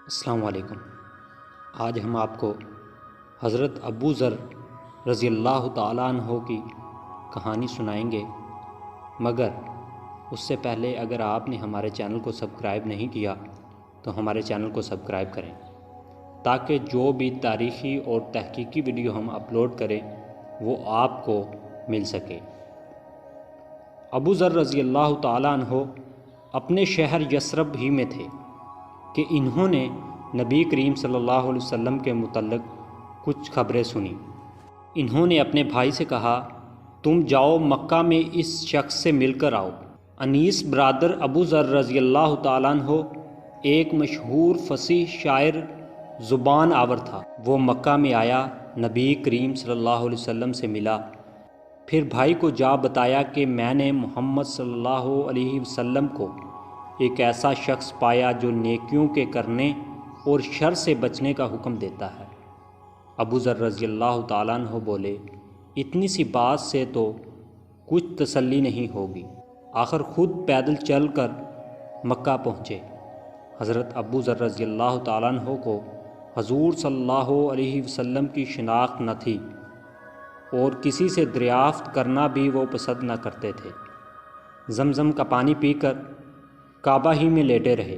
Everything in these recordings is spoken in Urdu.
السلام علیکم۔ آج ہم آپ کو حضرت ابو ذر رضی اللہ تعالیٰ عنہ کی کہانی سنائیں گے، مگر اس سے پہلے اگر آپ نے ہمارے چینل کو سبسکرائب نہیں کیا تو ہمارے چینل کو سبسکرائب کریں تاکہ جو بھی تاریخی اور تحقیقی ویڈیو ہم اپلوڈ کریں وہ آپ کو مل سکے۔ ابو ذر رضی اللہ تعالیٰ عنہ اپنے شہر یثرب ہی میں تھے کہ انہوں نے نبی کریم صلی اللہ علیہ وسلم کے متعلق کچھ خبریں سنیں۔ انہوں نے اپنے بھائی سے کہا، تم جاؤ مکہ میں اس شخص سے مل کر آؤ۔ انیس برادر ابو ذر رضی اللہ تعالیٰ عنہ ایک مشہور فصیح شاعر زبان آور تھا۔ وہ مکہ میں آیا، نبی کریم صلی اللہ علیہ وسلم سے ملا، پھر بھائی کو جا بتایا کہ میں نے محمد صلی اللہ علیہ وسلم کو ایک ایسا شخص پایا جو نیکیوں کے کرنے اور شر سے بچنے کا حکم دیتا ہے۔ ابو ذر رضی اللہ تعالیٰ عنہ بولے، اتنی سی بات سے تو کچھ تسلی نہیں ہوگی۔ آخر خود پیدل چل کر مکہ پہنچے۔ حضرت ابو ذر رضی اللہ تعالیٰ عنہ کو حضور صلی اللہ علیہ وسلم کی شناخت نہ تھی اور کسی سے دریافت کرنا بھی وہ پسند نہ کرتے تھے۔ زمزم کا پانی پی کر کعبہ ہی میں لیٹے رہے۔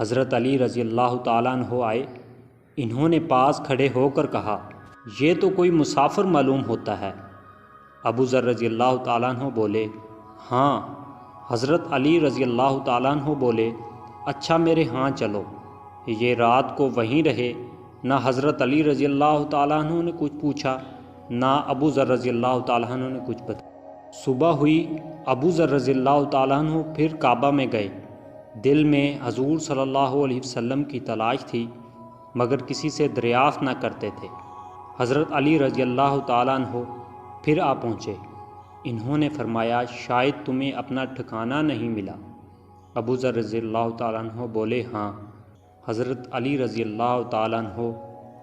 حضرت علی رضی اللہ تعالیٰ عنہ آئے۔ انہوں نے پاس کھڑے ہو کر کہا، یہ تو کوئی مسافر معلوم ہوتا ہے۔ ابو ذر رضی اللہ تعالیٰ عنہ بولے، ہاں۔ حضرت علی رضی اللہ تعالیٰ عنہ بولے، اچھا میرے ہاں چلو۔ یہ رات کو وہیں رہے۔ نہ حضرت علی رضی اللہ تعالیٰ عنہ نے کچھ پوچھا، نہ ابو ذر رضی اللہ تعالیٰ عنہ نے کچھ بتایا۔ صبح ہوئی، ابو ذر رضی اللہ تعالیٰ عنہ پھر کعبہ میں گئے۔ دل میں حضور صلی اللہ علیہ وسلم کی تلاش تھی، مگر کسی سے دریافت نہ کرتے تھے۔ حضرت علی رضی اللہ تعالیٰ عنہ پھر آ پہنچے۔ انہوں نے فرمایا، شاید تمہیں اپنا ٹھکانہ نہیں ملا۔ ابو ذر رضی اللہ تعالیٰ عنہ بولے، ہاں۔ حضرت علی رضی اللہ تعالیٰ عنہ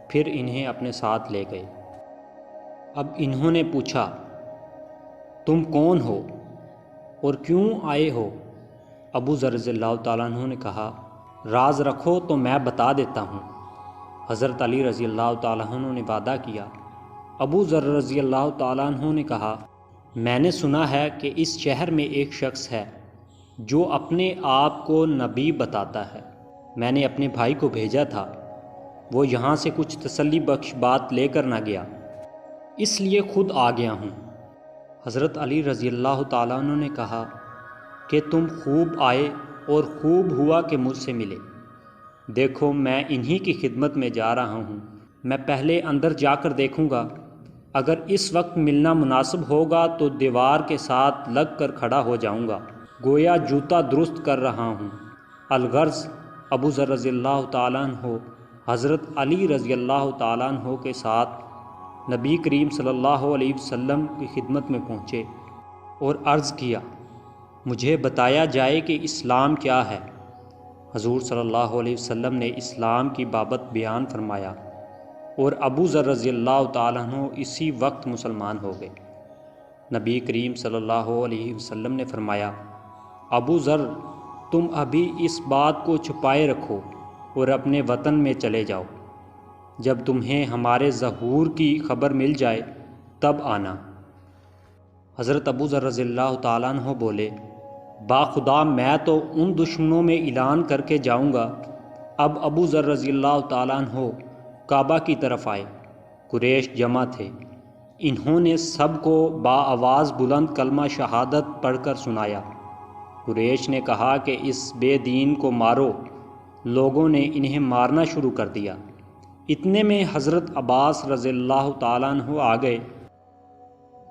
پھر انہیں اپنے ساتھ لے گئے۔ اب انہوں نے پوچھا، تم کون ہو اور کیوں آئے ہو؟ ابو ذر رضی اللہ تعالیٰ عنہ نے کہا، راز رکھو تو میں بتا دیتا ہوں۔ حضرت علی رضی اللہ تعالیٰ عنہ نے وعدہ کیا۔ ابو ذر رضی اللہ تعالیٰ عنہ نے کہا، میں نے سنا ہے کہ اس شہر میں ایک شخص ہے جو اپنے آپ کو نبی بتاتا ہے۔ میں نے اپنے بھائی کو بھیجا تھا، وہ یہاں سے کچھ تسلی بخش بات لے کر نہ گیا، اس لیے خود آ گیا ہوں۔ حضرت علی رضی اللہ تعالیٰ عنہ نے کہا کہ تم خوب آئے اور خوب ہوا کہ مجھ سے ملے۔ دیکھو میں انہی کی خدمت میں جا رہا ہوں، میں پہلے اندر جا کر دیکھوں گا، اگر اس وقت ملنا مناسب ہوگا تو دیوار کے ساتھ لگ کر کھڑا ہو جاؤں گا، گویا جوتا درست کر رہا ہوں۔ الغرض ابو ذر رضی اللہ تعالیٰ عنہ حضرت علی رضی اللہ تعالیٰ عنہ کے ساتھ نبی کریم صلی اللہ علیہ وسلم کی خدمت میں پہنچے اور عرض کیا، مجھے بتایا جائے کہ اسلام کیا ہے۔ حضور صلی اللہ علیہ وسلم نے اسلام کی بابت بیان فرمایا اور ابو ذر رضی اللہ تعالیٰ عنہ اسی وقت مسلمان ہو گئے۔ نبی کریم صلی اللہ علیہ وسلم نے فرمایا، ابو ذر تم ابھی اس بات کو چھپائے رکھو اور اپنے وطن میں چلے جاؤ، جب تمہیں ہمارے ظہور کی خبر مل جائے تب آنا۔ حضرت ابو ذر رضی اللہ تعالیٰ عنہ بولے، باخدا میں تو ان دشمنوں میں اعلان کر کے جاؤں گا۔ اب ابو ذر رضی اللہ تعالیٰ عنہ کعبہ کی طرف آئے۔ قریش جمع تھے۔ انہوں نے سب کو بآواز بلند کلمہ شہادت پڑھ کر سنایا۔ قریش نے کہا کہ اس بے دین کو مارو۔ لوگوں نے انہیں مارنا شروع کر دیا۔ اتنے میں حضرت عباس رضی اللہ تعالیٰ عنہ آ گئے۔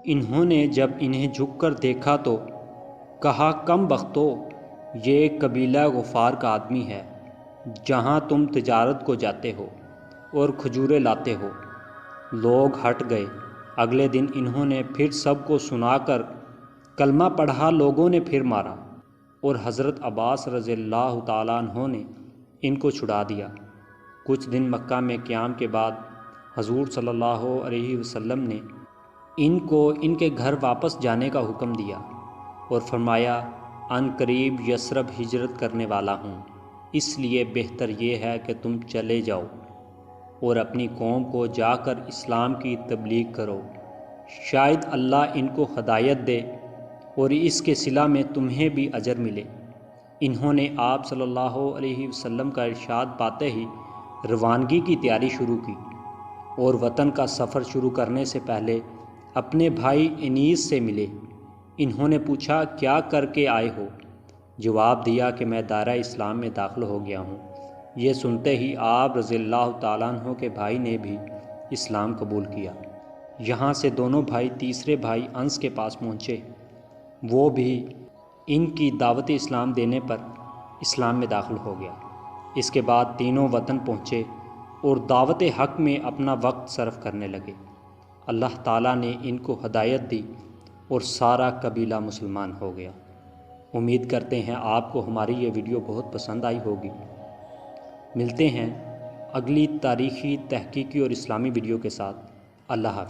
انہوں نے جب انہیں جھک کر دیکھا تو کہا، کم بختو، یہ قبیلہ غفار کا آدمی ہے، جہاں تم تجارت کو جاتے ہو اور کھجوریں لاتے ہو۔ لوگ ہٹ گئے۔ اگلے دن انہوں نے پھر سب کو سنا کر کلمہ پڑھا۔ لوگوں نے پھر مارا اور حضرت عباس رضی اللہ تعالیٰ عنہ نے ان کو چھڑا دیا۔ کچھ دن مکہ میں قیام کے بعد حضور صلی اللہ علیہ وسلم نے ان کو ان کے گھر واپس جانے کا حکم دیا اور فرمایا، ان قریب یثرب ہجرت کرنے والا ہوں۔ اس لیے بہتر یہ ہے کہ تم چلے جاؤ اور اپنی قوم کو جا کر اسلام کی تبلیغ کرو، شاید اللہ ان کو ہدایت دے اور اس کے صلہ میں تمہیں بھی اجر ملے۔ انہوں نے آپ صلی اللہ علیہ وسلم کا ارشاد پاتے ہی روانگی کی تیاری شروع کی اور وطن کا سفر شروع کرنے سے پہلے اپنے بھائی انیس سے ملے۔ انہوں نے پوچھا کیا کر کے آئے ہو؟ جواب دیا کہ میں دائرہ اسلام میں داخل ہو گیا ہوں۔ یہ سنتے ہی آپ رضی اللہ تعالیٰ عنہ کے بھائی نے بھی اسلام قبول کیا۔ یہاں سے دونوں بھائی تیسرے بھائی انس کے پاس پہنچے، وہ بھی ان کی دعوت اسلام دینے پر اسلام میں داخل ہو گیا۔ اس کے بعد تینوں وطن پہنچے اور دعوت حق میں اپنا وقت صرف کرنے لگے۔ اللہ تعالیٰ نے ان کو ہدایت دی اور سارا قبیلہ مسلمان ہو گیا۔ امید کرتے ہیں آپ کو ہماری یہ ویڈیو بہت پسند آئی ہوگی۔ ملتے ہیں اگلی تاریخی، تحقیقی اور اسلامی ویڈیو کے ساتھ۔ اللہ حافظ۔